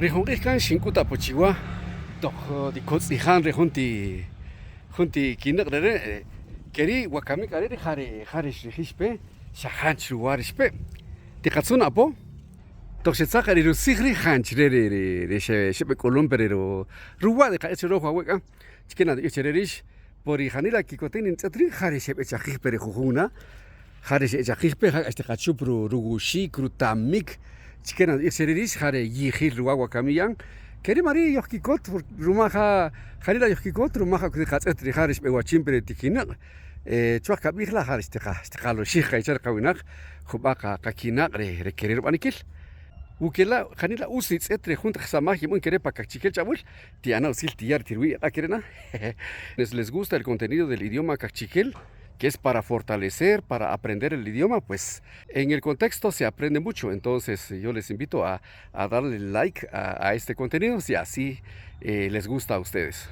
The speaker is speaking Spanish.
Rihonqihkan xinkuta pochiwa toj dikotzijan junti kinaqrere keri wakami kareri jare xrijixpe xajanch ruwarixpe tiqatzun apo toxetzaqari rusijri janch re xepe columpere ruwa de qaechero haweka chikena de chererish por ijanila kikotin tzatri jare xepe chajipere jujuna jare xechajispe este qachupru rugushi krutamik chikena de chererish jare yijil ruwa wakamiyan keri mari yohkikot rumaja janila yohkikot rumaja qatzatri jare xepe wachimpere tikina chwaq kabijla jare qalo xija ichar qawinaq jubaqa qakinaq re querer banikil Ukela, janila usitz etre junta samaj y querepa cachiquel chabul, tiana usil tiar tirui akerena. Les gusta el contenido del idioma cachiquel, que es para fortalecer, para aprender el idioma, pues en el contexto se aprende mucho. Entonces yo les invito a darle like a este contenido si así les gusta a ustedes.